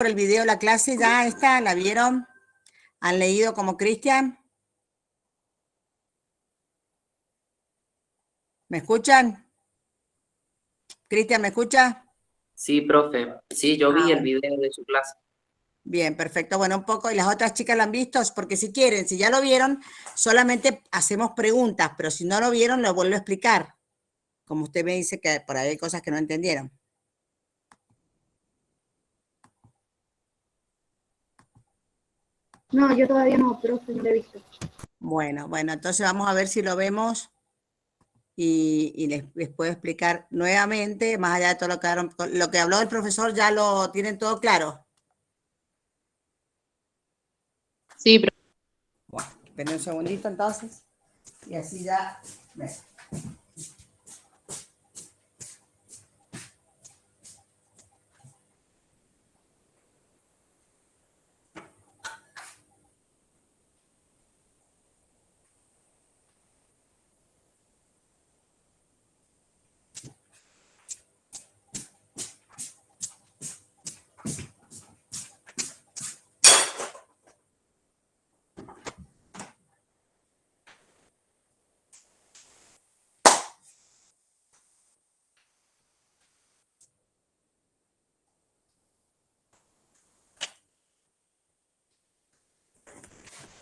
por el video la clase ya está, ¿la vieron? ¿Han leído como Cristian? ¿Me escuchan? Cristian, ¿me escucha? Sí, profe. Sí, yo vi el video de su clase. Bien, perfecto. Bueno, un poco, y las otras chicas lo han visto, porque si quieren, si ya lo vieron, solamente hacemos preguntas, pero si no lo vieron, lo vuelvo a explicar. Como usted me dice que por ahí hay cosas que no entendieron. No, yo todavía no, profe, no lo he visto. Bueno, entonces vamos a ver si lo vemos y les puedo explicar nuevamente, más allá de todo lo que habló el profesor, ¿ya lo tienen todo claro? Sí, profe. Bueno, esperen un segundito entonces, y así ya...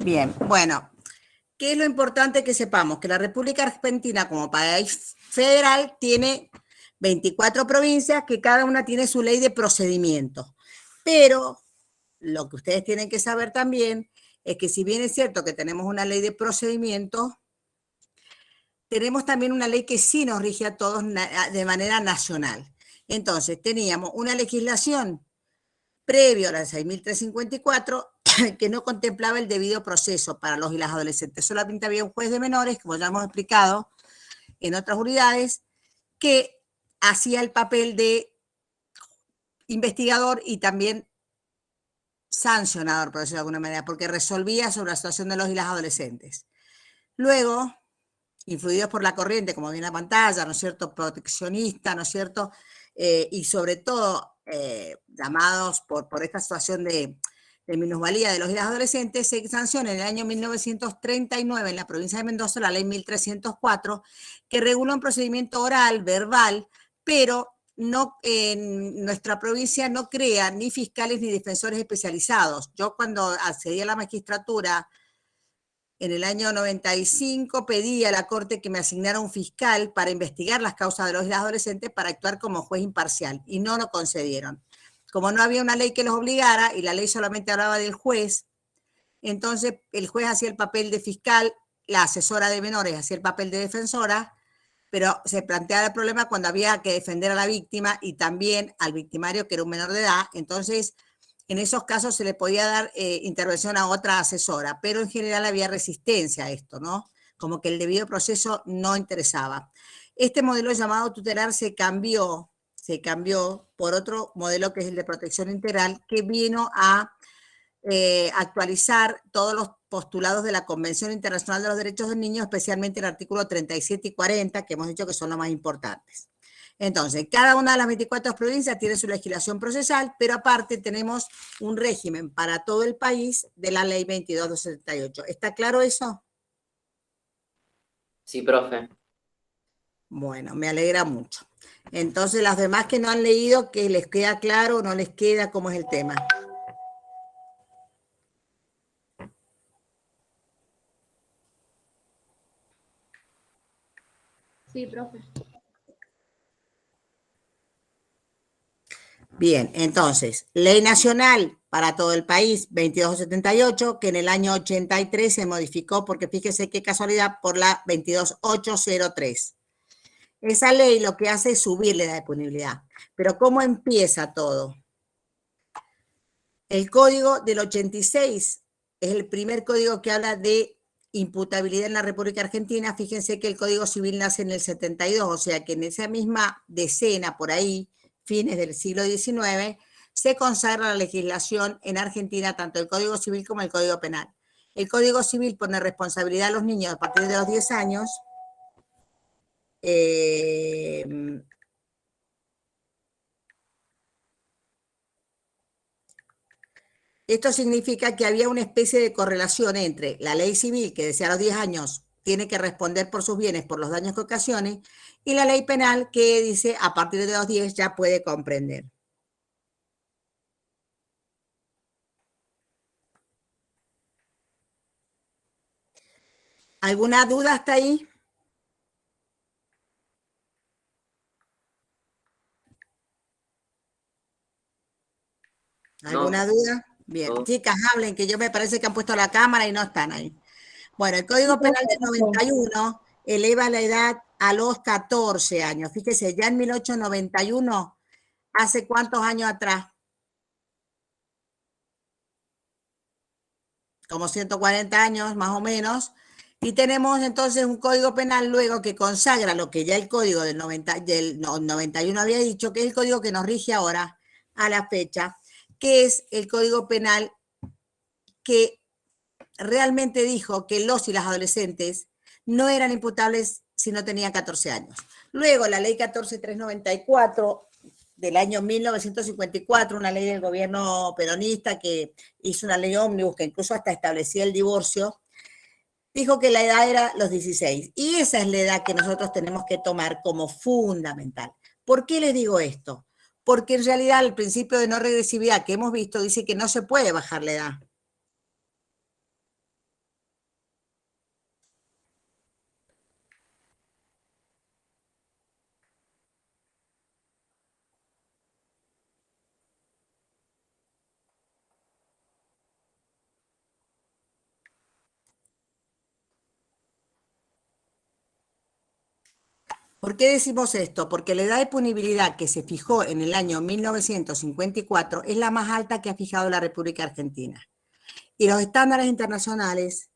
Bien, bueno, ¿qué es lo importante que sepamos? Que la República Argentina como país federal tiene 24 provincias que cada una tiene su ley de procedimiento. Pero lo que ustedes tienen que saber también es que si bien es cierto que tenemos una ley de procedimiento, tenemos también una ley que sí nos rige a todos de manera nacional. Entonces, teníamos una legislación previo a la 6.354 que no contemplaba el debido proceso para los y las adolescentes. Solamente había un juez de menores, como ya hemos explicado en otras unidades, que hacía el papel de investigador y también sancionador, por decirlo de alguna manera, porque resolvía sobre la situación de los y las adolescentes. Luego, influidos por la corriente, como viene en la pantalla, ¿no es cierto?, proteccionista, ¿no es cierto?, y sobre todo llamados por esta situación de minusvalía de los y las adolescentes, se sanciona en el año 1939 en la provincia de Mendoza la ley 1304, que regula un procedimiento oral, verbal, pero no, en nuestra provincia no crea ni fiscales ni defensores especializados. Yo cuando accedí a la magistratura en el año 95 pedí a la Corte que me asignara un fiscal para investigar las causas de los y las adolescentes para actuar como juez imparcial, y no lo concedieron. Como no había una ley que los obligara y la ley solamente hablaba del juez, entonces el juez hacía el papel de fiscal, la asesora de menores hacía el papel de defensora, pero se planteaba el problema cuando había que defender a la víctima y también al victimario, que era un menor de edad. Entonces, en esos casos se le podía dar intervención a otra asesora, pero en general había resistencia a esto, ¿no? Como que el debido proceso no interesaba. Este modelo llamado tutelar se cambió por otro modelo que es el de protección integral, que vino a actualizar todos los postulados de la Convención Internacional de los Derechos del Niño, especialmente el artículo 37 y 40, que hemos dicho que son los más importantes. Entonces, cada una de las 24 provincias tiene su legislación procesal, pero aparte tenemos un régimen para todo el país de la ley 22.278. ¿Está claro eso? Sí, profe. Bueno, me alegra mucho. Entonces, las demás que no han leído, ¿que les queda claro o no les queda cómo es el tema? Sí, profe. Bien, entonces, ley nacional para todo el país, 2278, que en el año 83 se modificó, porque fíjese qué casualidad, por la 22803. Esa ley lo que hace es subirle la disponibilidad. Pero ¿cómo empieza todo? El código del 86 es el primer código que habla de imputabilidad en la República Argentina. Fíjense que el Código Civil nace en el 72, o sea que en esa misma decena, por ahí, fines del siglo XIX, se consagra la legislación en Argentina, tanto el Código Civil como el Código Penal. El Código Civil pone responsabilidad a los niños a partir de los 10 años, Esto significa que había una especie de correlación entre la ley civil, que decía a los 10 años tiene que responder por sus bienes por los daños que ocasione, y la ley penal que dice a partir de los 10 ya puede comprender. ¿Alguna duda hasta ahí? ¿Alguna No, duda? Bien, todo. chicas, hablen, que yo me parece que han puesto la cámara y no están ahí. Bueno, el Código Penal del 91 eleva la edad a los 14 años. Fíjese, ya en 1891, ¿hace cuántos años atrás? Como 140 años más o menos. Y tenemos entonces un Código Penal luego que consagra lo que ya el Código del 91 había dicho, que es el código que nos rige ahora a la fecha, que es el Código Penal que realmente dijo que los y las adolescentes no eran imputables si no tenían 14 años. Luego, la ley 14394 del año 1954, una ley del gobierno peronista que hizo una ley ómnibus que incluso hasta establecía el divorcio, dijo que la edad era los 16. Y esa es la edad que nosotros tenemos que tomar como fundamental. ¿Por qué les digo esto? Porque en realidad el principio de no regresividad que hemos visto dice que no se puede bajar la edad. ¿Por qué decimos esto? Porque la edad de punibilidad que se fijó en el año 1954 es la más alta que ha fijado la República Argentina. Y los estándares internacionales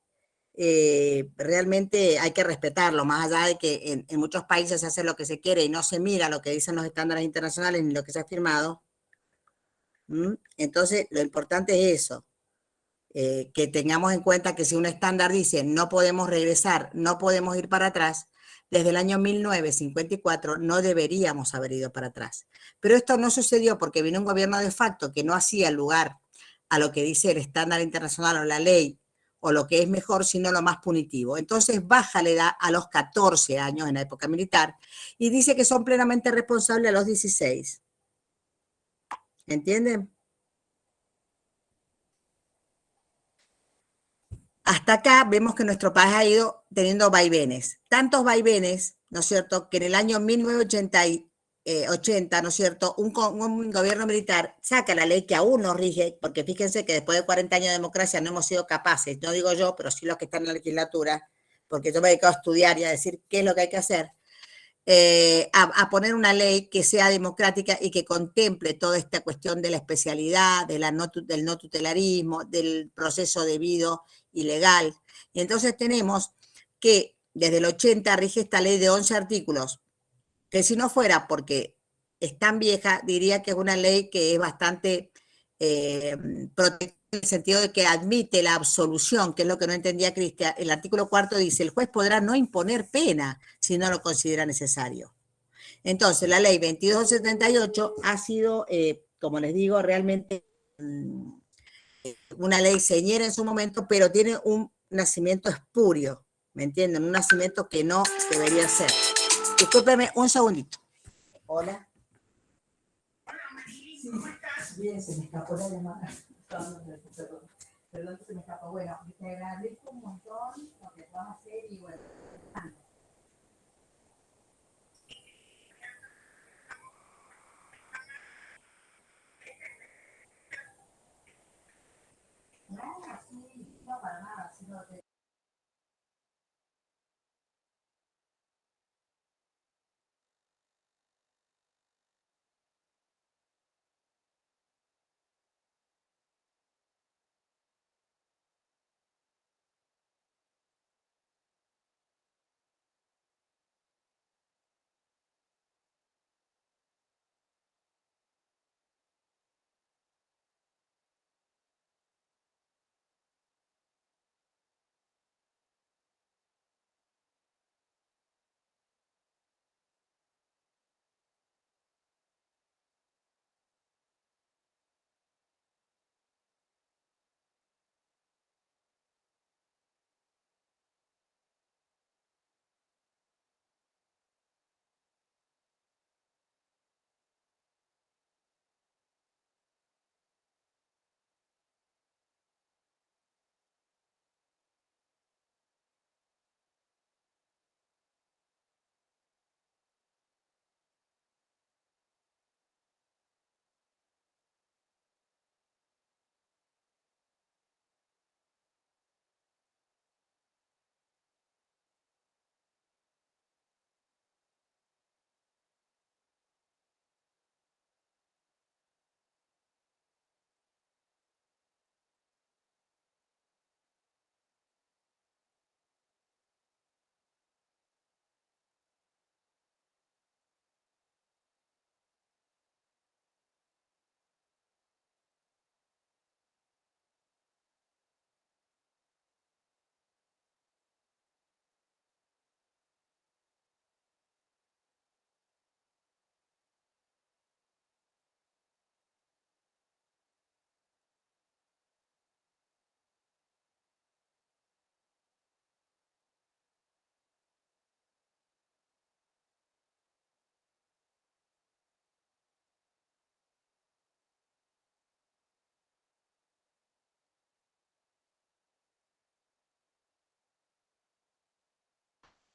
realmente hay que respetarlo, más allá de que en muchos países se hace lo que se quiere y no se mira lo que dicen los estándares internacionales ni lo que se ha firmado. Entonces, lo importante es eso, que tengamos en cuenta que si un estándar dice no podemos regresar, no podemos ir para atrás, desde el año 1954 no deberíamos haber ido para atrás. Pero esto no sucedió porque vino un gobierno de facto que no hacía lugar a lo que dice el estándar internacional o la ley o lo que es mejor, sino lo más punitivo. Entonces baja la edad a los 14 años en la época militar y dice que son plenamente responsables a los 16. ¿Entienden? Hasta acá vemos que nuestro país ha ido teniendo vaivenes, tantos vaivenes, ¿no es cierto?, que en el año 1980, ¿no es cierto?, un gobierno militar saca la ley que aún nos rige, porque fíjense que después de 40 años de democracia no hemos sido capaces, no digo yo, pero sí los que están en la legislatura, porque yo me he dedicado a estudiar y a decir qué es lo que hay que hacer, a poner una ley que sea democrática y que contemple toda esta cuestión de la especialidad, del no tutelarismo, del proceso debido y legal. Y entonces tenemos que desde el 80 rige esta ley de 11 artículos, que si no fuera porque es tan vieja, diría que es una ley que es bastante protectora en el sentido de que admite la absolución, que es lo que no entendía Cristian. El artículo 4 dice, el juez podrá no imponer pena si no lo considera necesario. Entonces, la ley 2278 ha sido, como les digo, realmente una ley señera en su momento, pero tiene un nacimiento espurio, ¿me entienden? Un nacimiento que no debería ser. Discúlpeme un segundito. Hola. Sí, bien, se me escapó la llamada. Perdón que se me escapó. Bueno, te agradezco un montón lo que vas a hacer y bueno. No, sí, no para nada, sino que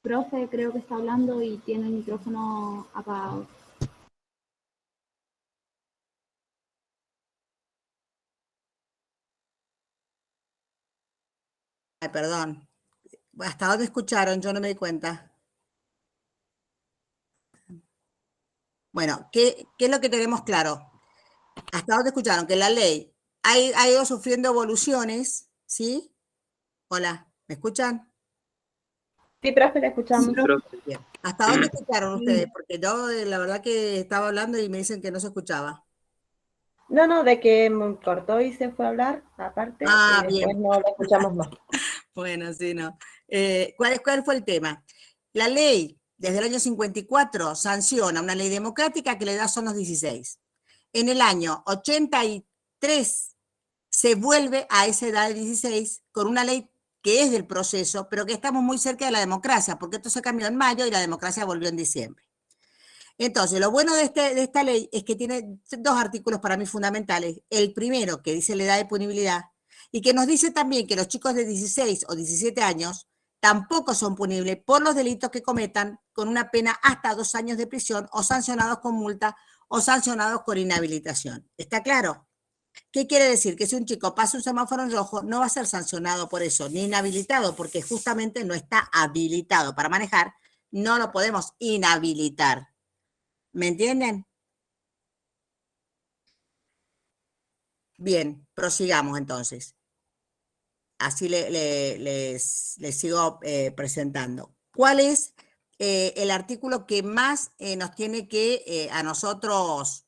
Profe, creo que está hablando y tiene el micrófono apagado. Ay, perdón. ¿Hasta dónde escucharon? Yo no me di cuenta. Bueno, ¿qué es lo que tenemos claro? ¿Hasta dónde escucharon? Que la ley ha ido sufriendo evoluciones, ¿sí? Hola, ¿me escuchan? Sí, profe, la Sí, escuchamos. profe. Bien. ¿Hasta dónde escucharon ustedes? Porque yo la verdad que estaba hablando y me dicen que no se escuchaba. No, de que me cortó y se fue a hablar, aparte, Ah, y después bien. no la escuchamos más. Bueno, sí, no. ¿Cuál fue el tema? La ley, desde el año 54, sanciona una ley democrática que la edad son los 16. En el año 83 se vuelve a esa edad de 16 con una ley que es del proceso, pero que estamos muy cerca de la democracia, porque esto se cambió en mayo y la democracia volvió en diciembre. Entonces, lo bueno de esta ley es que tiene dos artículos para mí fundamentales. El primero, que dice la edad de punibilidad, y que nos dice también que los chicos de 16 o 17 años tampoco son punibles por los delitos que cometan con una pena hasta 2 años de prisión o sancionados con multa o sancionados con inhabilitación. ¿Está claro? ¿Qué quiere decir? Que si un chico pasa un semáforo en rojo, no va a ser sancionado por eso, ni inhabilitado, porque justamente no está habilitado para manejar, no lo podemos inhabilitar. ¿Me entienden? Bien, prosigamos entonces. Así les sigo presentando. ¿Cuál es el artículo que más nos tiene que a nosotros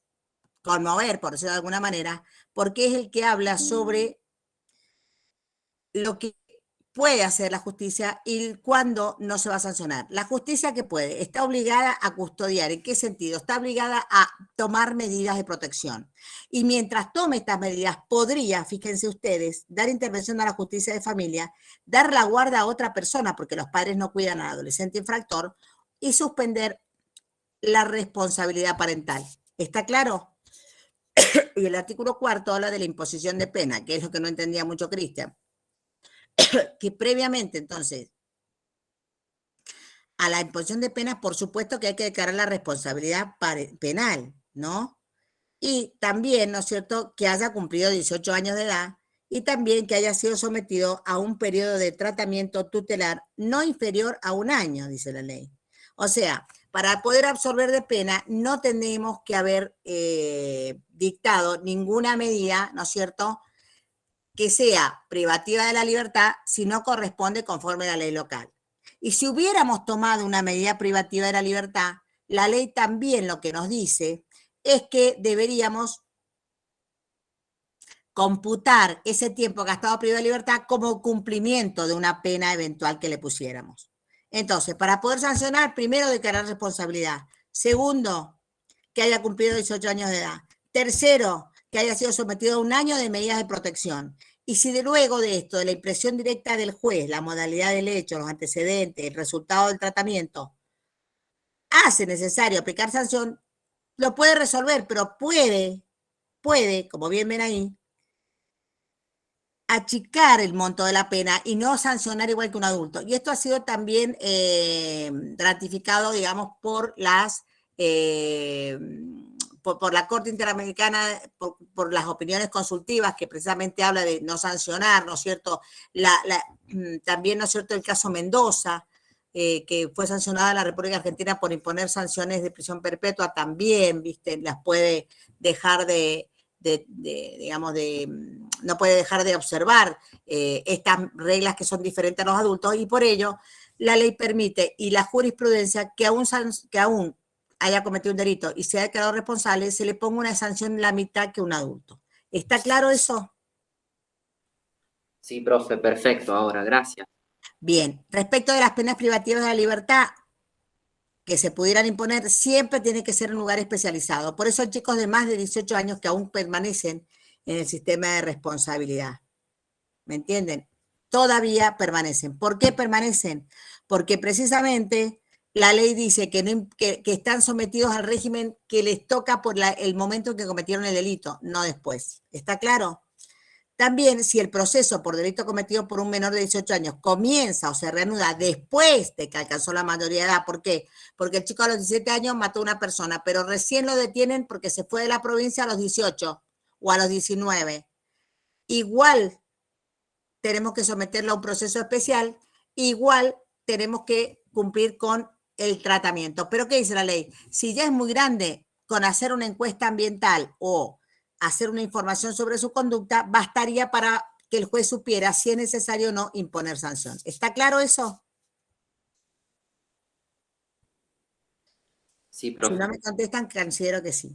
conmover, por decirlo de alguna manera? Porque es el que habla sobre lo que puede hacer la justicia y cuándo no se va a sancionar. La justicia que puede, está obligada a custodiar. ¿En qué sentido? Está obligada a tomar medidas de protección. Y mientras tome estas medidas, podría, fíjense ustedes, dar intervención a la justicia de familia, dar la guarda a otra persona, porque los padres no cuidan al adolescente infractor, y suspender la responsabilidad parental. ¿Está claro? Y el artículo 4 habla de la imposición de pena, que es lo que no entendía mucho Cristian. Que previamente, entonces, a la imposición de penas, por supuesto que hay que declarar la responsabilidad penal, ¿no? Y también, ¿no es cierto?, que haya cumplido 18 años de edad y también que haya sido sometido a un periodo de tratamiento tutelar no inferior a 1 año, dice la ley. O sea, para poder absorber de pena no tenemos que haber dictado ninguna medida, ¿no es cierto?, que sea privativa de la libertad si no corresponde conforme a la ley local. Y si hubiéramos tomado una medida privativa de la libertad, la ley también lo que nos dice es que deberíamos computar ese tiempo gastado privado de libertad como cumplimiento de una pena eventual que le pusiéramos. Entonces, para poder sancionar, primero declarar responsabilidad. Segundo, que haya cumplido 18 años de edad. Tercero, que haya sido sometido a 1 año de medidas de protección. Y si de luego de esto, de la impresión directa del juez, la modalidad del hecho, los antecedentes, el resultado del tratamiento, hace necesario aplicar sanción, lo puede resolver, pero puede, como bien ven ahí, achicar el monto de la pena y no sancionar igual que un adulto. Y esto ha sido también ratificado, digamos, por las... por la Corte Interamericana, por las opiniones consultivas que precisamente habla de no sancionar, ¿no es cierto? También, ¿no es cierto?, el caso Mendoza, que fue sancionada la República Argentina por imponer sanciones de prisión perpetua, también, ¿viste?, las puede dejar digamos, no puede dejar de observar estas reglas que son diferentes a los adultos, y por ello la ley permite, y la jurisprudencia, que aún haya cometido un delito y sea declarado responsable, se le ponga una sanción la mitad que un adulto. ¿Está claro eso? Sí, profe, perfecto. Ahora, gracias. Bien. Respecto de las penas privativas de la libertad que se pudieran imponer, siempre tiene que ser en un lugar especializado. Por eso hay chicos de más de 18 años que aún permanecen en el sistema de responsabilidad. ¿Me entienden? Todavía permanecen. ¿Por qué permanecen? Porque precisamente la ley dice que están sometidos al régimen que les toca por el momento en que cometieron el delito, no después. ¿Está claro? También, si el proceso por delito cometido por un menor de 18 años comienza o se reanuda después de que alcanzó la mayoría de edad, ¿por qué? Porque el chico a los 17 años mató a una persona, pero recién lo detienen porque se fue de la provincia a los 18 o a los 19. Igual tenemos que someterlo a un proceso especial, igual tenemos que cumplir con el tratamiento. ¿Pero qué dice la ley? Si ya es muy grande, con hacer una encuesta ambiental o hacer una información sobre su conducta, bastaría para que el juez supiera si es necesario o no imponer sanción. ¿Está claro eso? Sí, Si profe. no me contestan, considero que sí.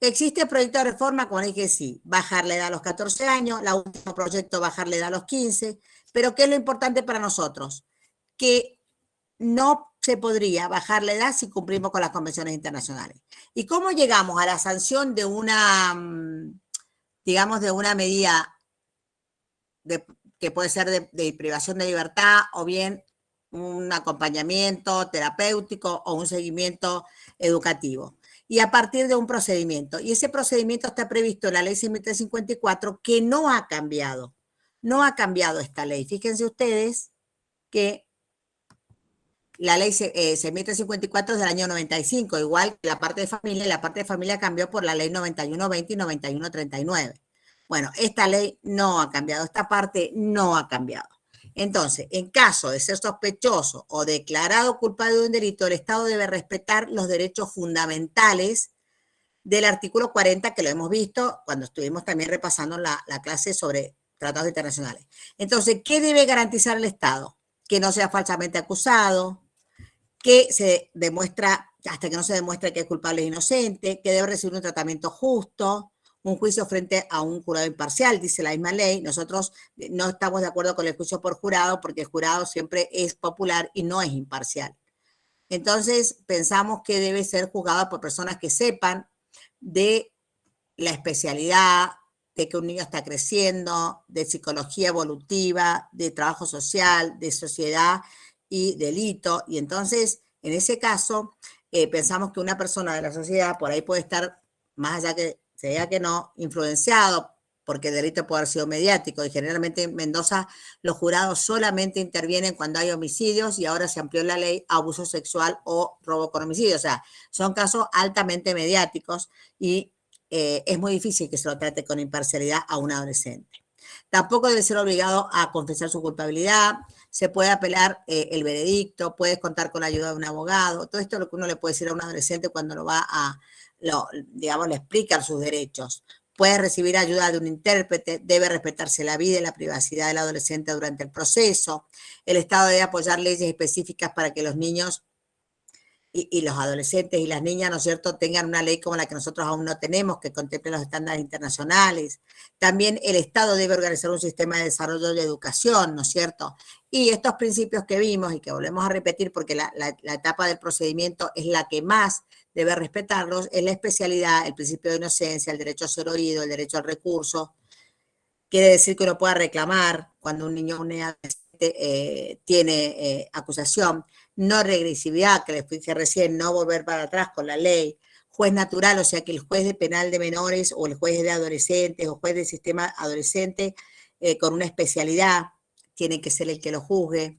¿Existe proyecto de reforma? Como dije, sí. Bajar la edad a los 14 años, el último proyecto bajar la edad a los 15, pero ¿qué es lo importante para nosotros? Que no se podría bajar la edad si cumplimos con las convenciones internacionales. ¿Y cómo llegamos a la sanción de una, digamos, de una medida que puede ser de privación de libertad o bien un acompañamiento terapéutico o un seguimiento educativo? Y a partir de un procedimiento. Y ese procedimiento está previsto en la ley 6.354, que no ha cambiado. No ha cambiado esta ley. Fíjense ustedes que la ley 6.354 es del año 95, igual que la parte de familia, y la parte de familia cambió por la ley 9120 y 9139. Bueno, esta ley no ha cambiado, esta parte no ha cambiado. Entonces, en caso de ser sospechoso o declarado culpable de un delito, el Estado debe respetar los derechos fundamentales del artículo 40, que lo hemos visto cuando estuvimos también repasando la clase sobre tratados internacionales. Entonces, ¿qué debe garantizar el Estado? Que no sea falsamente acusado, que se demuestra, hasta que no se demuestre que es culpable e inocente, que debe recibir un tratamiento justo, un juicio frente a un jurado imparcial, dice la misma ley. Nosotros no estamos de acuerdo con el juicio por jurado porque el jurado siempre es popular y no es imparcial. Entonces, pensamos que debe ser juzgado por personas que sepan de la especialidad, de que un niño está creciendo, de psicología evolutiva, de trabajo social, de sociedad y delito. Y entonces, en ese caso, pensamos que una persona de la sociedad por ahí puede estar, más allá que se diga que no, influenciado, porque el delito puede haber sido mediático, y generalmente en Mendoza los jurados solamente intervienen cuando hay homicidios, y ahora se amplió la ley a abuso sexual o robo con homicidio. O sea, son casos altamente mediáticos y es muy difícil que se lo trate con imparcialidad a un adolescente. Tampoco debe ser obligado a confesar su culpabilidad, se puede apelar el veredicto, puedes contar con la ayuda de un abogado. Todo esto es lo que uno le puede decir a un adolescente cuando lo va a, digamos, le explican sus derechos. Puede recibir ayuda de un intérprete, debe respetarse la vida y la privacidad del adolescente durante el proceso. El Estado debe apoyar leyes específicas para que los niños y los adolescentes y las niñas, ¿no es cierto?, tengan una ley como la que nosotros aún no tenemos, que contemple los estándares internacionales. También el Estado debe organizar un sistema de desarrollo de educación, ¿no es cierto? Y estos principios que vimos y que volvemos a repetir porque la etapa del procedimiento es la que más debe respetarlos, es la especialidad, el principio de inocencia, el derecho a ser oído, el derecho al recurso. Quiere decir que uno pueda reclamar cuando un niño o un adolescente tiene acusación. No regresividad, que les dije recién, no volver para atrás con la ley. Juez natural, o sea que el juez de penal de menores o el juez de adolescentes o juez del sistema adolescente con una especialidad tiene que ser el que lo juzgue.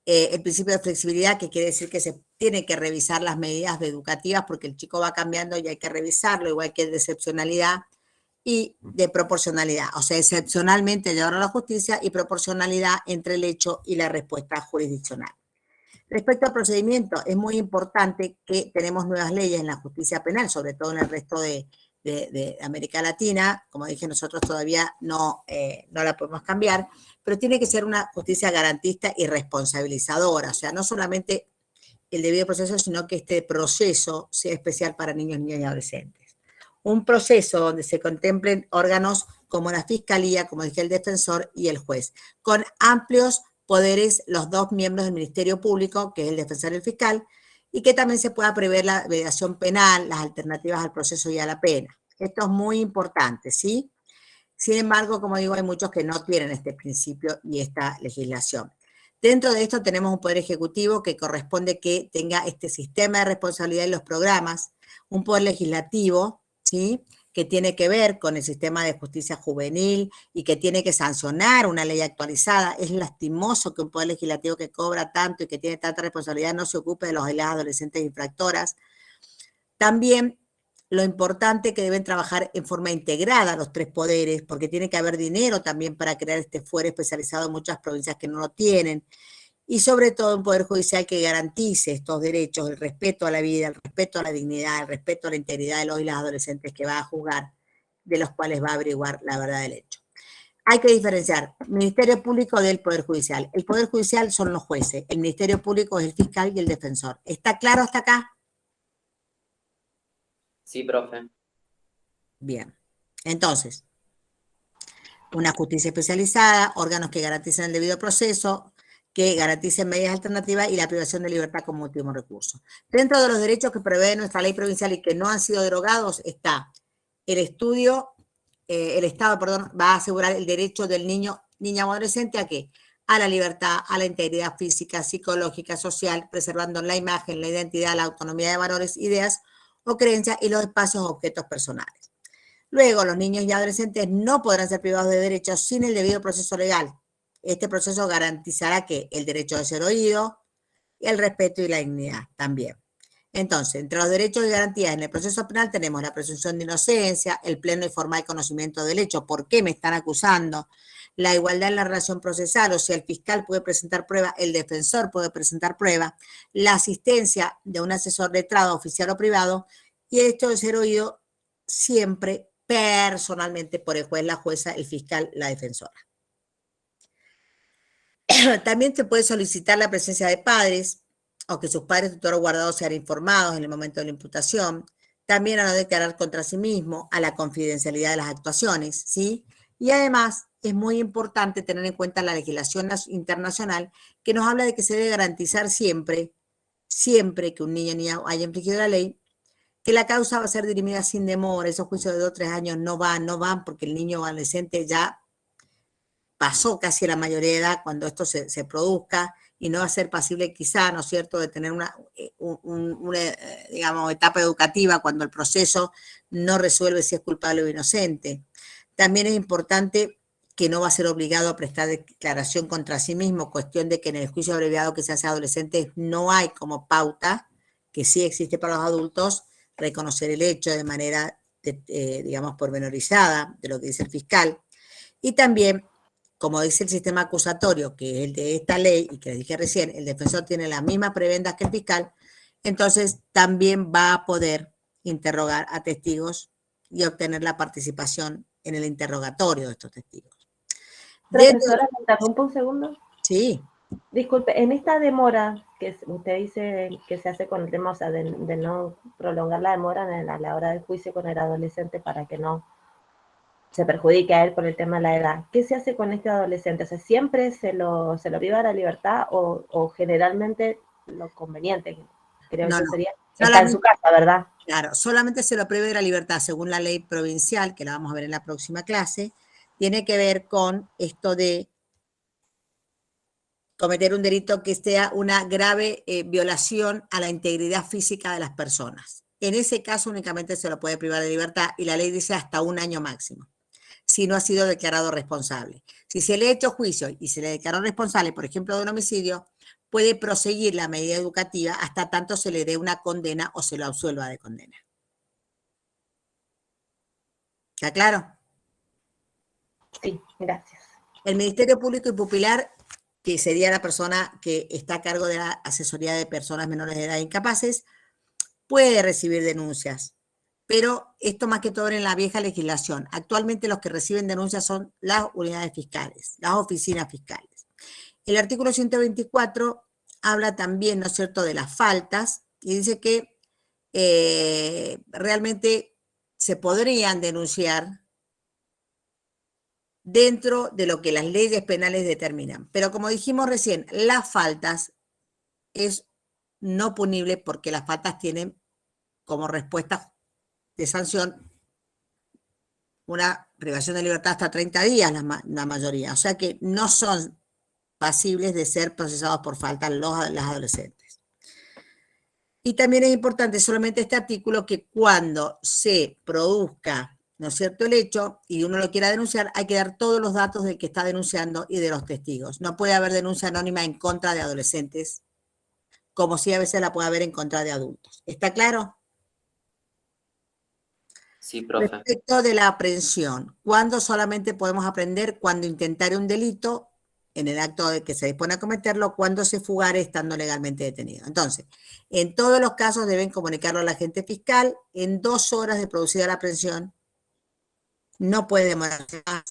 El principio de flexibilidad, que quiere decir que se tiene que revisar las medidas educativas porque el chico va cambiando y hay que revisarlo, igual que el de excepcionalidad y de proporcionalidad, o sea, excepcionalmente llevarlo a la justicia y proporcionalidad entre el hecho y la respuesta jurisdiccional. Respecto al procedimiento, es muy importante que tenemos nuevas leyes en la justicia penal, sobre todo en el resto de América Latina. Como dije, nosotros todavía no la podemos cambiar, pero tiene que ser una justicia garantista y responsabilizadora, o sea, no solamente el debido proceso, sino que este proceso sea especial para niños, niñas y adolescentes. Un proceso donde se contemplen órganos como la Fiscalía, como dije, el defensor y el juez, con amplios poderes los dos miembros del Ministerio Público, que es el defensor y el fiscal, y que también se pueda prever la mediación penal, las alternativas al proceso y a la pena. Esto es muy importante, ¿sí? Sin embargo, como digo, hay muchos que no tienen este principio y esta legislación. Dentro de esto tenemos un poder ejecutivo que corresponde que tenga este sistema de responsabilidad en los programas, un poder legislativo, ¿sí?, que tiene que ver con el sistema de justicia juvenil y que tiene que sancionar una ley actualizada. Es lastimoso que un poder legislativo que cobra tanto y que tiene tanta responsabilidad no se ocupe de los y las adolescentes infractoras. También lo importante que deben trabajar en forma integrada los tres poderes, porque tiene que haber dinero también para crear este fuero especializado en muchas provincias que no lo tienen. Y sobre todo un poder judicial que garantice estos derechos, el respeto a la vida, el respeto a la dignidad, el respeto a la integridad de los y las adolescentes que va a juzgar, de los cuales va a averiguar la verdad del hecho. Hay que diferenciar Ministerio Público del Poder Judicial. El Poder Judicial son los jueces, el Ministerio Público es el fiscal y el defensor. ¿Está claro hasta acá? Sí, profe. Bien. Entonces, una justicia especializada, órganos que garanticen el debido proceso, que garanticen medidas alternativas y la privación de libertad como último recurso. Dentro de los derechos que prevé nuestra ley provincial y que no han sido derogados está el Estado va a asegurar el derecho del niña o adolescente ¿a qué? A la libertad, a la integridad física, psicológica, social, preservando la imagen, la identidad, la autonomía de valores, ideas o creencias y los espacios o objetos personales. Luego, los niños y adolescentes no podrán ser privados de derechos sin el debido proceso legal. Este proceso garantizará que el derecho de ser oído, el respeto y la dignidad también. Entonces, entre los derechos y garantías en el proceso penal tenemos la presunción de inocencia, el pleno y formal conocimiento del hecho, por qué me están acusando, la igualdad en la relación procesal, o sea, el fiscal puede presentar prueba, el defensor puede presentar prueba, la asistencia de un asesor letrado, oficial o privado, y el derecho de ser oído siempre personalmente por el juez, la jueza, el fiscal, la defensora. También se puede solicitar la presencia de padres o que sus padres, tutor o guardados sean informados en el momento de la imputación. También a no declarar contra sí mismo, a la confidencialidad de las actuaciones, ¿sí? Y además es muy importante tener en cuenta la legislación internacional que nos habla de que se debe garantizar siempre que un niño o niña haya infringido la ley, que la causa va a ser dirimida sin demora. Esos juicios de 2 o 3 años no van porque el niño o adolescente ya pasó casi la mayoría de edad cuando esto se produzca y no va a ser pasible quizá, ¿no es cierto?, de tener una digamos, etapa educativa cuando el proceso no resuelve si es culpable o inocente. También es importante que no va a ser obligado a prestar declaración contra sí mismo, cuestión de que en el juicio abreviado que se hace a adolescentes no hay como pauta, que sí existe para los adultos, reconocer el hecho de manera, digamos, pormenorizada de lo que dice el fiscal. Y también, como dice el sistema acusatorio, que es el de esta ley, y que les dije recién, el defensor tiene las mismas prebendas que el fiscal, entonces también va a poder interrogar a testigos y obtener la participación en el interrogatorio de estos testigos. Profesora, ¿me interrumpo un segundo? Sí. Disculpe, en esta demora que usted dice que se hace con el tema, o sea, de no prolongar la demora a la hora del juicio con el adolescente para que no se perjudique a él por el tema de la edad, ¿qué se hace con este adolescente? O sea, ¿siempre se lo priva de la libertad o generalmente lo conveniente? Creo que sería, está en su casa, ¿verdad? Claro, solamente se lo priva de la libertad según la ley provincial, que la vamos a ver en la próxima clase, tiene que ver con esto de cometer un delito que sea una grave violación a la integridad física de las personas. En ese caso únicamente se lo puede privar de libertad y la ley dice hasta 1 año máximo, si no ha sido declarado responsable. Si se le ha hecho juicio y se le declaró responsable, por ejemplo, de un homicidio, puede proseguir la medida educativa hasta tanto se le dé una condena o se lo absuelva de condena. ¿Está claro? Sí, gracias. El Ministerio Público y Pupilar, que sería la persona que está a cargo de la asesoría de personas menores de edad incapaces, puede recibir denuncias, pero esto más que todo en la vieja legislación. Actualmente los que reciben denuncias son las unidades fiscales, las oficinas fiscales. El artículo 124 habla también, ¿no es cierto?, de las faltas y dice que realmente se podrían denunciar dentro de lo que las leyes penales determinan. Pero como dijimos recién, las faltas es no punible porque las faltas tienen como respuesta de sanción una privación de libertad hasta 30 días la mayoría. O sea que no son pasibles de ser procesados por falta las adolescentes. Y también es importante solamente este artículo que cuando se produzca ¿no es cierto?, el hecho, y uno lo quiera denunciar, hay que dar todos los datos del que está denunciando y de los testigos. No puede haber denuncia anónima en contra de adolescentes, como si a veces la puede haber en contra de adultos. ¿Está claro? Sí, profe. Respecto de la aprehensión, ¿cuándo solamente podemos aprender? Cuando intentar un delito en el acto de que se dispone a cometerlo, cuando se fugare estando legalmente detenido. Entonces, en todos los casos deben comunicarlo al agente fiscal en 2 horas de producida la aprehensión. No puede demorarse más.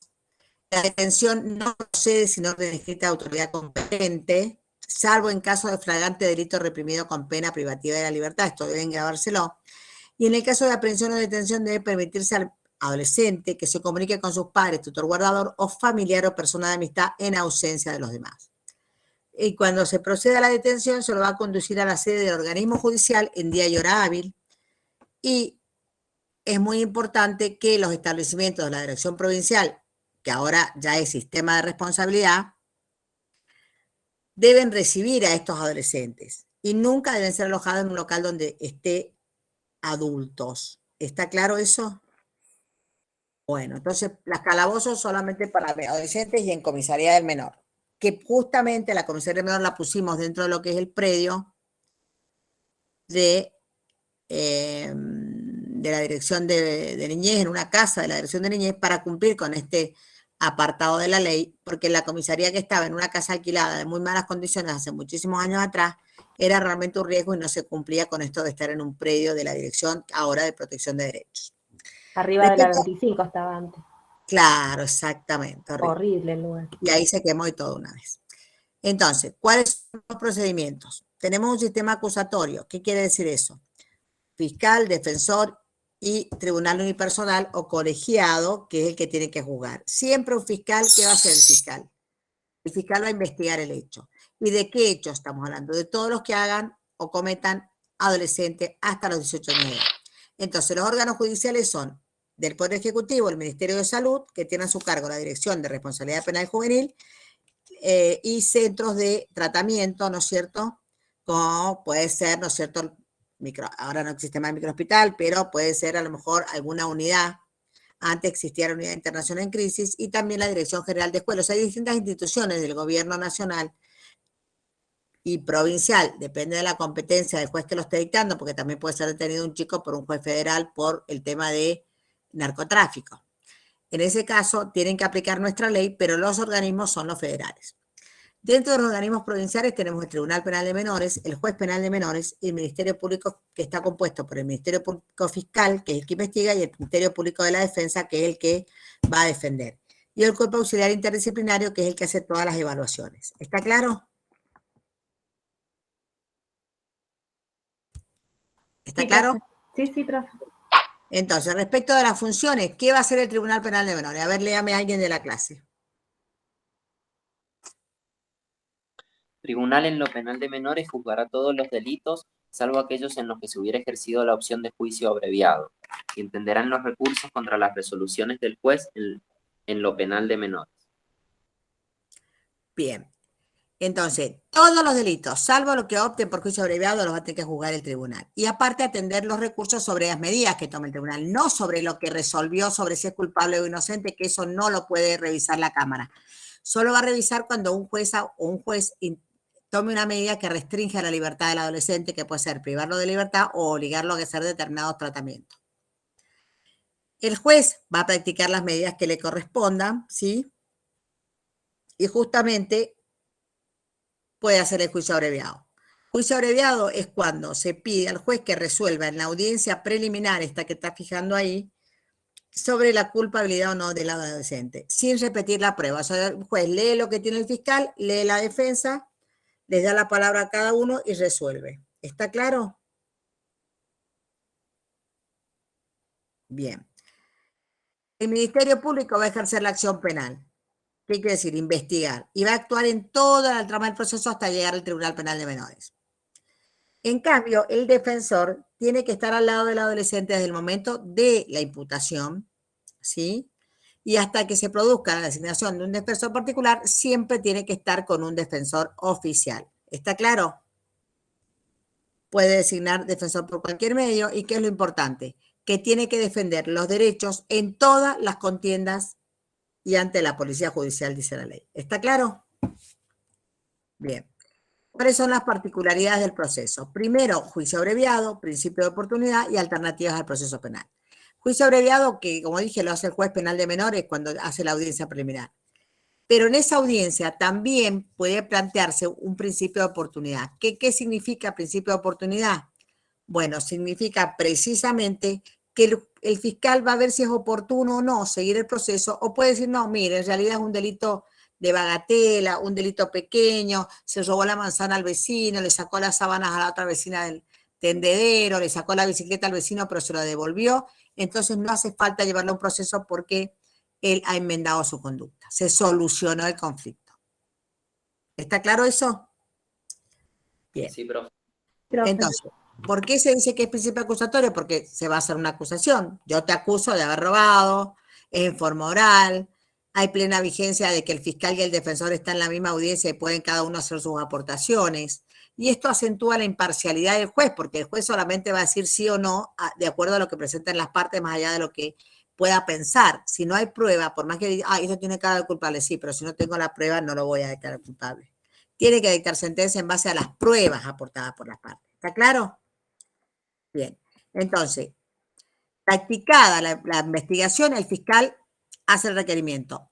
La detención no procede sin orden escrita de autoridad competente, salvo en caso de flagrante delito reprimido con pena privativa de la libertad. Esto deben grabárselo. Y en el caso de aprehensión o detención debe permitirse al adolescente que se comunique con sus padres, tutor guardador o familiar o persona de amistad en ausencia de los demás. Y cuando se proceda a la detención se lo va a conducir a la sede del organismo judicial en día y hora hábil, y es muy importante que los establecimientos de la Dirección Provincial, que ahora ya es sistema de responsabilidad, deben recibir a estos adolescentes y nunca deben ser alojados en un local donde esté adultos. ¿Está claro eso? Bueno, entonces las calabozos solamente para adolescentes y en comisaría del menor, que justamente la comisaría del menor la pusimos dentro de lo que es el predio de la Dirección de Niñez, en una casa de la Dirección de Niñez, para cumplir con este apartado de la ley, porque la comisaría que estaba en una casa alquilada de muy malas condiciones hace muchísimos años atrás, era realmente un riesgo y no se cumplía con esto de estar en un predio de la Dirección ahora de Protección de Derechos. Arriba de la 25 estaba antes. Claro, exactamente. Horrible el lugar. Y ahí se quemó y todo una vez. Entonces, ¿cuáles son los procedimientos? Tenemos un sistema acusatorio. ¿Qué quiere decir eso? Fiscal, defensor y tribunal unipersonal o colegiado, que es el que tiene que juzgar. Siempre un fiscal. ¿Qué va a hacer el fiscal? El fiscal va a investigar el hecho. ¿Y de qué hecho estamos hablando? De todos los que hagan o cometan adolescentes hasta los 18 años de edad. Entonces, los órganos judiciales son del Poder Ejecutivo, el Ministerio de Salud, que tiene a su cargo la Dirección de Responsabilidad Penal Juvenil, y centros de tratamiento, ¿no es cierto? Como puede ser, ¿no es cierto? Ahora no existe más microhospital, pero puede ser a lo mejor alguna unidad. Antes existía la Unidad Internacional en Crisis y también la Dirección General de Escuelas. Hay distintas instituciones del gobierno nacional y provincial, depende de la competencia del juez que lo esté dictando, porque también puede ser detenido un chico por un juez federal por el tema de narcotráfico. En ese caso tienen que aplicar nuestra ley, pero los organismos son los federales. Dentro de los organismos provinciales tenemos el Tribunal Penal de Menores, el Juez Penal de Menores y el Ministerio Público, que está compuesto por el Ministerio Público Fiscal, que es el que investiga, y el Ministerio Público de la Defensa, que es el que va a defender. Y el Cuerpo Auxiliar Interdisciplinario, que es el que hace todas las evaluaciones. ¿Está claro? ¿Está claro? Sí, sí, profe. Entonces, respecto de las funciones, ¿qué va a hacer el Tribunal Penal de Menores? A ver, léame a alguien de la clase. Tribunal en lo penal de menores juzgará todos los delitos, salvo aquellos en los que se hubiera ejercido la opción de juicio abreviado, y entenderán los recursos contra las resoluciones del juez en lo penal de menores. Bien. Entonces, todos los delitos, salvo lo que opten por juicio abreviado, los va a tener que juzgar el tribunal. Y aparte atender los recursos sobre las medidas que tome el tribunal, no sobre lo que resolvió, sobre si es culpable o inocente, que eso no lo puede revisar la Cámara. Solo va a revisar cuando un juez tome una medida que restringe la libertad del adolescente, que puede ser privarlo de libertad o obligarlo a hacer determinados tratamientos. El juez va a practicar las medidas que le correspondan, ¿sí? Y justamente puede hacer el juicio abreviado. Juicio abreviado es cuando se pide al juez que resuelva en la audiencia preliminar, esta que está fijando ahí, sobre la culpabilidad o no del adolescente, sin repetir la prueba. O sea, el juez lee lo que tiene el fiscal, lee la defensa, les da la palabra a cada uno y resuelve. ¿Está claro? Bien. El Ministerio Público va a ejercer la acción penal. ¿Qué quiere decir? Investigar. Y va a actuar en toda la trama del proceso hasta llegar al Tribunal Penal de Menores. En cambio, el defensor tiene que estar al lado del adolescente desde el momento de la imputación, ¿sí? Y hasta que se produzca la designación de un defensor particular, siempre tiene que estar con un defensor oficial. ¿Está claro? Puede designar defensor por cualquier medio. ¿Y qué es lo importante? que tiene que defender los derechos en todas las contiendas y ante la policía judicial, dice la ley. ¿Está claro? Bien. ¿Cuáles son las particularidades del proceso? Primero, juicio abreviado, principio de oportunidad y alternativas al proceso penal. Juicio abreviado, que como dije, lo hace el juez penal de menores cuando hace la audiencia preliminar. Pero en esa audiencia también puede plantearse un principio de oportunidad. ¿Qué significa principio de oportunidad? Bueno, significa precisamente que el fiscal va a ver si es oportuno o no seguir el proceso, o puede decir, no, mire, en realidad es un delito de bagatela, un delito pequeño, se robó la manzana al vecino, le sacó las sábanas a la otra vecina del tendedero, le sacó la bicicleta al vecino, pero se lo devolvió, entonces no hace falta llevarlo a un proceso porque él ha enmendado su conducta, se solucionó el conflicto. ¿Está claro eso? Bien. Sí, profe. Entonces, ¿por qué se dice que es principio acusatorio? Porque se va a hacer una acusación. Yo te acuso de haber robado, es en forma oral, hay plena vigencia de que el fiscal y el defensor están en la misma audiencia y pueden cada uno hacer sus aportaciones. Y esto acentúa la imparcialidad del juez, porque el juez solamente va a decir sí o no de acuerdo a lo que presentan las partes, más allá de lo que pueda pensar. Si no hay prueba, por más que diga, eso tiene cara de culpable, sí, pero si no tengo la prueba no lo voy a declarar culpable. Tiene que dictar sentencia en base a las pruebas aportadas por las partes. ¿Está claro? Bien. Entonces, practicada la investigación, el fiscal hace el requerimiento.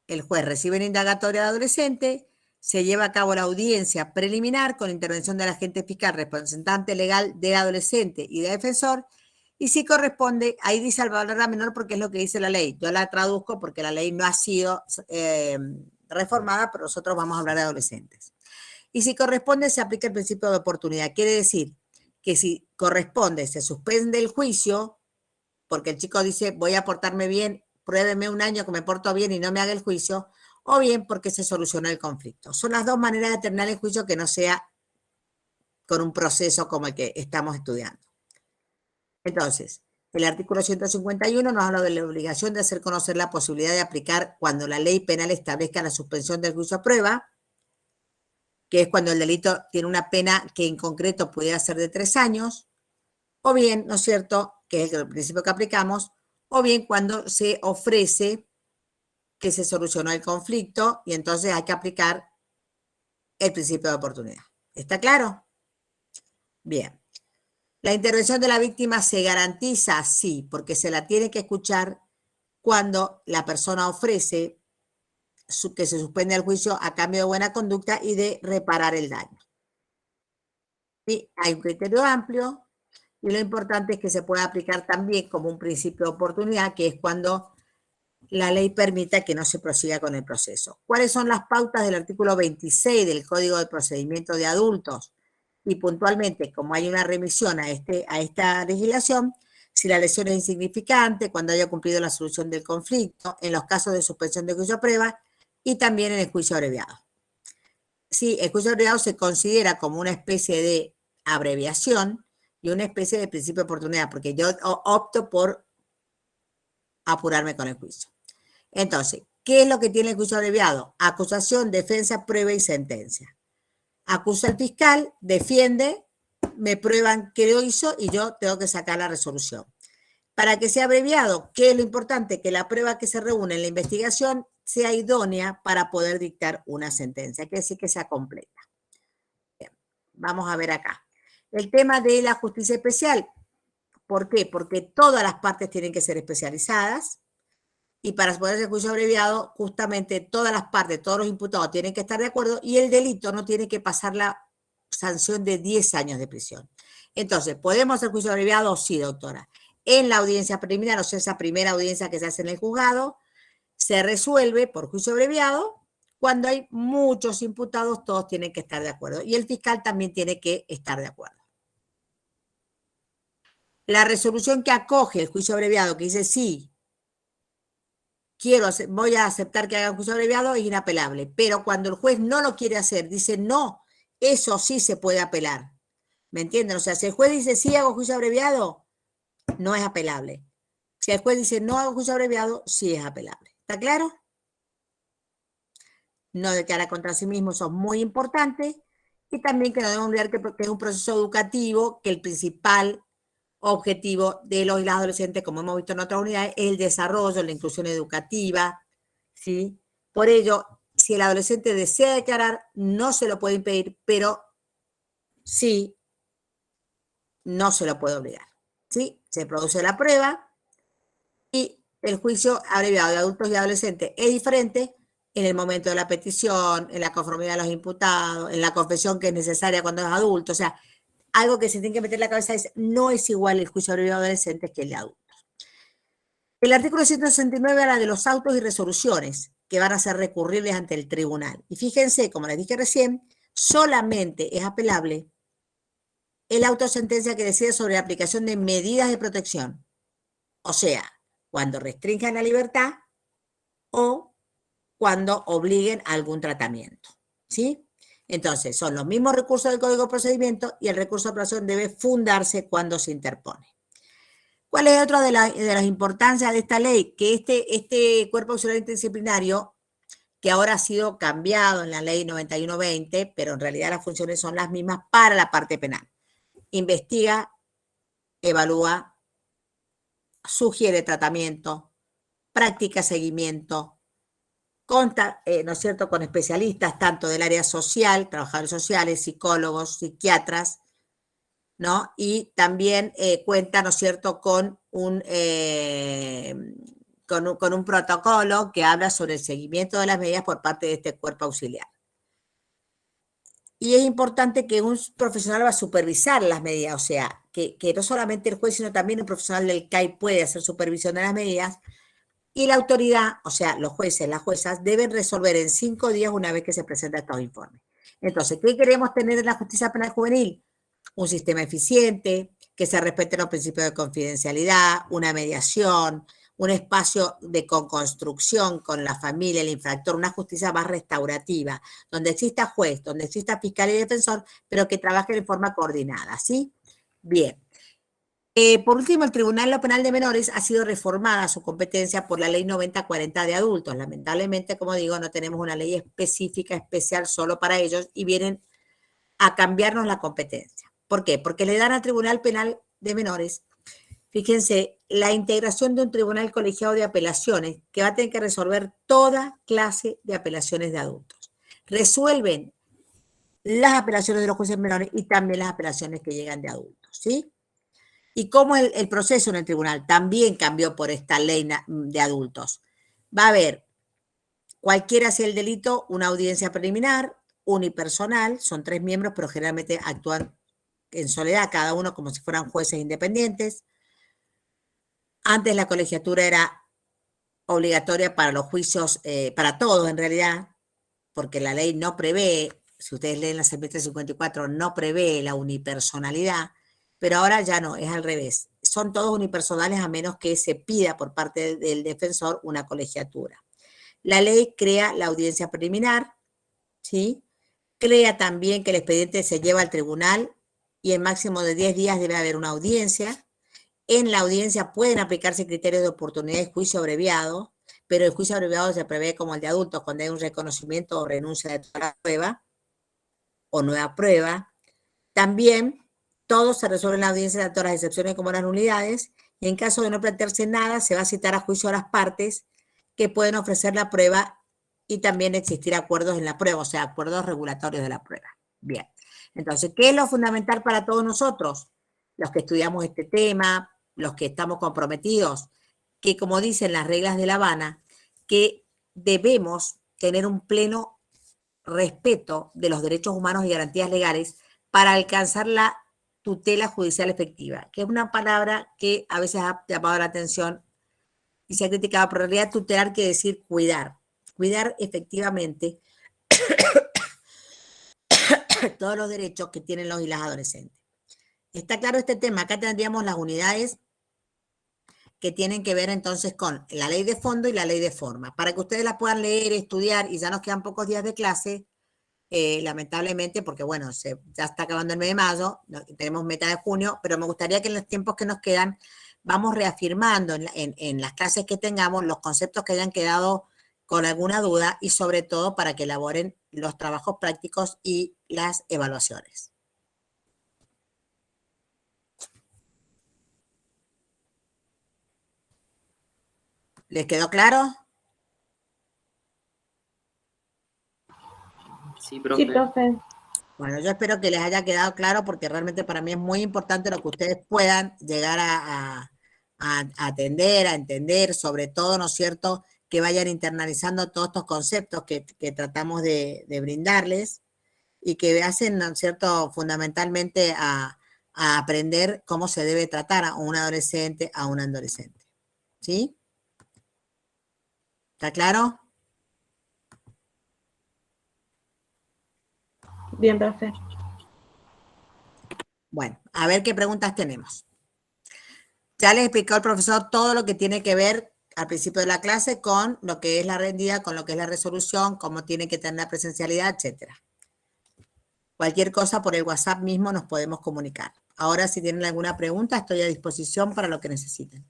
El juez recibe una indagatoria de adolescente, se lleva a cabo la audiencia preliminar con intervención del agente fiscal, representante legal de adolescente y de defensor, y si corresponde, ahí dice al valor menor porque es lo que dice la ley. Yo la traduzco porque la ley no ha sido reformada, pero nosotros vamos a hablar de adolescentes. Y si corresponde, se aplica el principio de oportunidad. Quiere decir que si corresponde, se suspende el juicio, porque el chico dice, voy a portarme bien, pruébeme un año que me porto bien y no me haga el juicio, o bien porque se solucionó el conflicto. Son las dos maneras de terminar el juicio que no sea con un proceso como el que estamos estudiando. Entonces, el artículo 151 nos habla de la obligación de hacer conocer la posibilidad de aplicar cuando la ley penal establezca la suspensión del juicio a prueba, que es cuando el delito tiene una pena que en concreto pudiera ser de 3 años, o bien, ¿no es cierto?, que es el principio que aplicamos, o bien cuando se ofrece que se solucionó el conflicto y entonces hay que aplicar el principio de oportunidad. ¿Está claro? Bien. ¿La intervención de la víctima se garantiza? Sí, porque se la tiene que escuchar cuando la persona ofrece que se suspende el juicio a cambio de buena conducta y de reparar el daño. ¿Sí? Hay un criterio amplio y lo importante es que se pueda aplicar también como un principio de oportunidad, que es cuando la ley permita que no se prosiga con el proceso. ¿Cuáles son las pautas del artículo 26 del Código de Procedimiento de Adultos? Y puntualmente, como hay una remisión a esta legislación, si la lesión es insignificante, cuando haya cumplido la solución del conflicto, en los casos de suspensión de juicio a prueba y también en el juicio abreviado. Sí, el juicio abreviado se considera como una especie de abreviación y una especie de principio de oportunidad, porque yo opto por apurarme con el juicio. Entonces, ¿qué es lo que tiene el juicio abreviado? Acusación, defensa, prueba y sentencia. Acusa al fiscal, defiende, me prueban que lo hizo y yo tengo que sacar la resolución. Para que sea abreviado, ¿qué es lo importante? Que la prueba que se reúne en la investigación sea idónea para poder dictar una sentencia, quiere decir que sea completa. Bien, vamos a ver acá. El tema de la justicia especial. ¿Por qué? Porque todas las partes tienen que ser especializadas y para poder hacer juicio abreviado, justamente todas las partes, todos los imputados tienen que estar de acuerdo y el delito no tiene que pasar la sanción de 10 años de prisión. Entonces, ¿podemos hacer juicio abreviado? Sí, doctora. En la audiencia preliminar, o sea, esa primera audiencia que se hace en el juzgado, se resuelve por juicio abreviado. Cuando hay muchos imputados, todos tienen que estar de acuerdo. Y el fiscal también tiene que estar de acuerdo. La resolución que acoge el juicio abreviado, que dice sí, voy a aceptar que hagan juicio abreviado, es inapelable. Pero cuando el juez no lo quiere hacer, dice no, eso sí se puede apelar. ¿Me entienden? O sea, si el juez dice sí hago juicio abreviado, no es apelable. Si el juez dice no hago juicio abreviado, sí es apelable. ¿Está claro? No declara contra sí mismo, eso es muy importante. Y también que no debemos olvidar que es un proceso educativo, que el principal objetivo de los y las adolescentes, como hemos visto en otras unidades, es el desarrollo, la inclusión educativa, ¿sí? Por ello, si el adolescente desea declarar, no se lo puede impedir, pero sí, no se lo puede obligar, ¿sí? Se produce la prueba y el juicio abreviado de adultos y adolescentes es diferente en el momento de la petición, en la conformidad de los imputados, en la confesión que es necesaria cuando es adulto. O sea, algo que se tiene que meter en la cabeza es, no es igual el juicio abreviado de adolescentes que el de adultos. El artículo 169 habla de los autos y resoluciones que van a ser recurribles ante el tribunal. Y fíjense, como les dije recién, solamente es apelable el auto sentencia que decide sobre la aplicación de medidas de protección. O sea, cuando restrinjan la libertad o cuando obliguen a algún tratamiento, ¿sí? Entonces, son los mismos recursos del Código de Procedimiento y el recurso de apelación debe fundarse cuando se interpone. ¿Cuál es otra de las importancias de esta ley? Que este cuerpo auxiliar interdisciplinario, que ahora ha sido cambiado en la ley 9120, pero en realidad las funciones son las mismas para la parte penal. Investiga, evalúa, sugiere tratamiento, practica seguimiento, consta, ¿no es cierto?, con especialistas tanto del área social, trabajadores sociales, psicólogos, psiquiatras, ¿no? Y también cuenta, ¿no es cierto?, con un protocolo que habla sobre el seguimiento de las medidas por parte de este cuerpo auxiliar. Y es importante que un profesional va a supervisar las medidas, o sea, que no solamente el juez, sino también un profesional del CAI puede hacer supervisión de las medidas. Y la autoridad, o sea, los jueces, las juezas, deben resolver en 5 días una vez que se presentan estos informes. Entonces, ¿qué queremos tener en la justicia penal juvenil? Un sistema eficiente, que se respeten los principios de confidencialidad, una mediación, un espacio de construcción con la familia, el infractor, una justicia más restaurativa, donde exista juez, donde exista fiscal y defensor, pero que trabaje de forma coordinada, ¿sí? Bien. Por último, el Tribunal Penal de Menores ha sido reformada su competencia por la Ley 9040 de adultos. Lamentablemente, como digo, no tenemos una ley específica, especial solo para ellos y vienen a cambiarnos la competencia. ¿Por qué? Porque le dan al Tribunal Penal de Menores, fíjense, la integración de un tribunal colegiado de apelaciones que va a tener que resolver toda clase de apelaciones de adultos. Resuelven las apelaciones de los jueces menores y también las apelaciones que llegan de adultos, ¿sí? Y cómo el proceso en el tribunal también cambió por esta ley de adultos. Va a haber, cualquiera sea el delito, una audiencia preliminar, unipersonal, son 3 miembros, pero generalmente actúan en soledad, cada uno como si fueran jueces independientes. Antes la colegiatura era obligatoria para los juicios, para todos en realidad, porque la ley no prevé, si ustedes leen la CP 354, no prevé la unipersonalidad, pero ahora ya no, es al revés. Son todos unipersonales a menos que se pida por parte del defensor una colegiatura. La ley crea la audiencia preliminar, ¿sí? Crea también que el expediente se lleva al tribunal y en máximo de 10 días debe haber una audiencia. En la audiencia pueden aplicarse criterios de oportunidad y juicio abreviado, pero el juicio abreviado se prevé como el de adultos, cuando hay un reconocimiento o renuncia de toda la prueba o nueva prueba. También todo se resuelve en la audiencia de todas las excepciones como las nulidades, y en caso de no plantearse nada, se va a citar a juicio a las partes que pueden ofrecer la prueba y también existir acuerdos en la prueba, o sea, acuerdos regulatorios de la prueba. Bien, entonces, ¿qué es lo fundamental para todos nosotros? Los que estudiamos este tema, los que estamos comprometidos, que como dicen las reglas de La Habana, que debemos tener un pleno respeto de los derechos humanos y garantías legales para alcanzar la tutela judicial efectiva, que es una palabra que a veces ha llamado la atención y se ha criticado, pero en realidad tutelar quiere decir cuidar efectivamente todos los derechos que tienen los y las adolescentes. ¿Está claro este tema? Acá tendríamos las unidades que tienen que ver entonces con la ley de fondo y la ley de forma. Para que ustedes la puedan leer, estudiar, y ya nos quedan pocos días de clase, lamentablemente, porque bueno, ya está acabando el mes de mayo, tenemos meta de junio, pero me gustaría que en los tiempos que nos quedan vamos reafirmando en las clases que tengamos los conceptos que hayan quedado con alguna duda y sobre todo para que elaboren los trabajos prácticos y las evaluaciones. ¿Les quedó claro? Sí, profe. Sí, profe. Bueno, yo espero que les haya quedado claro porque realmente para mí es muy importante lo que ustedes puedan llegar a atender, a entender, sobre todo, ¿no es cierto?, que vayan internalizando todos estos conceptos que tratamos de brindarles y que hacen, ¿no es cierto?, fundamentalmente a aprender cómo se debe tratar a un adolescente, a un adolescente. ¿Sí? ¿Está claro? Bien, profe. Bueno, a ver qué preguntas tenemos. Ya les explicó el profesor todo lo que tiene que ver al principio de la clase con lo que es la rendida, con lo que es la resolución, cómo tiene que tener la presencialidad, etcétera. Cualquier cosa por el WhatsApp mismo nos podemos comunicar. Ahora, si tienen alguna pregunta, estoy a disposición para lo que necesiten.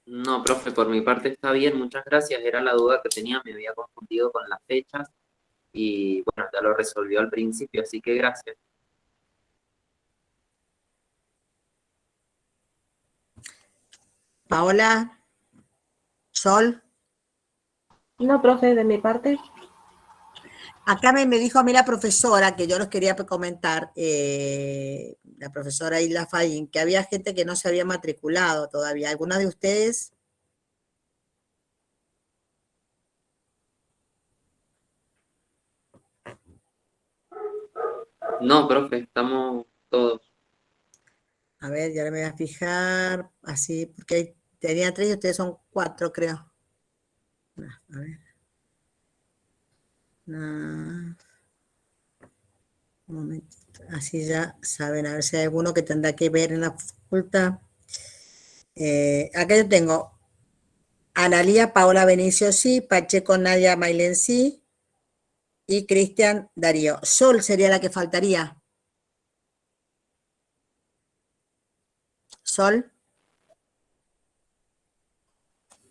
No, profe, por mi parte está bien, muchas gracias. Era la duda que tenía, me había confundido con las fechas y bueno, ya lo resolvió al principio, así que gracias. Paola, Sol. No, profe, de mi parte. Acá me dijo a mí la profesora, que yo los quería comentar, la profesora Isla Fallín, que había gente que no se había matriculado todavía. ¿Alguna de ustedes? No, profe, estamos todos. A ver, ya me voy a fijar, así, porque tenía 3 y ustedes son 4, creo. A ver. Un momentito, así ya saben, a ver si hay alguno que tendrá que ver en la facultad. Acá yo tengo Analía Paola Benicio, sí, Pacheco Nadia Mailen, sí, y Cristian Darío. Sol sería la que faltaría. Sol.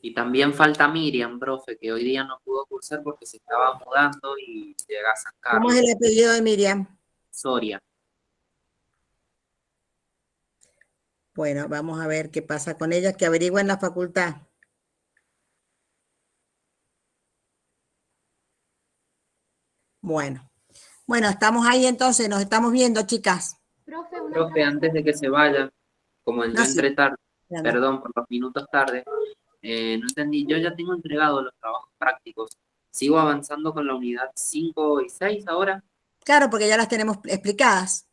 Y también falta Miriam, profe, que hoy día no pudo cursar porque se estaba mudando y llega a San ¿Cómo Carlos. es el apellido de Miriam? Soria. Bueno, vamos a ver qué pasa con ella, que averigüen la facultad. Bueno, estamos ahí entonces, nos estamos viendo, chicas. Profe, una Profe, pregunta. antes de que se vaya, como yo No, sí. entré tarde, Anda. perdón por los minutos tarde, no entendí, yo ya tengo entregado los trabajos prácticos. ¿Sigo avanzando con la unidad 5 y 6 ahora? Claro, porque ya las tenemos explicadas.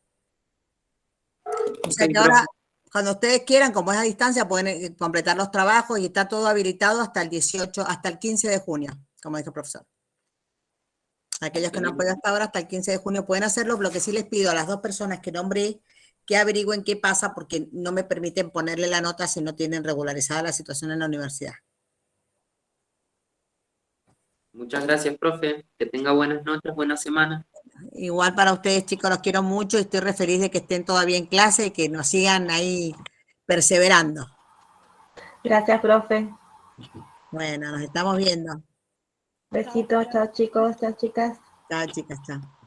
O sea Ok, que profe. ahora, cuando ustedes quieran, como es a distancia, pueden completar los trabajos y está todo habilitado hasta el 18, hasta el 15 de junio, como dijo el profesor. Aquellos que no han podido hasta ahora, hasta el 15 de junio pueden hacerlo. Lo que sí les pido a las 2 personas que nombré que averigüen qué pasa porque no me permiten ponerle la nota si no tienen regularizada la situación en la universidad. Muchas gracias, profe. Que tenga buenas noches, buena semana. Igual para ustedes, chicos, los quiero mucho y estoy re feliz de que estén todavía en clase y que nos sigan ahí perseverando. Gracias, profe. Bueno, nos estamos viendo. Besitos, chao chicos, chao chicas. Chao, chicas, chao.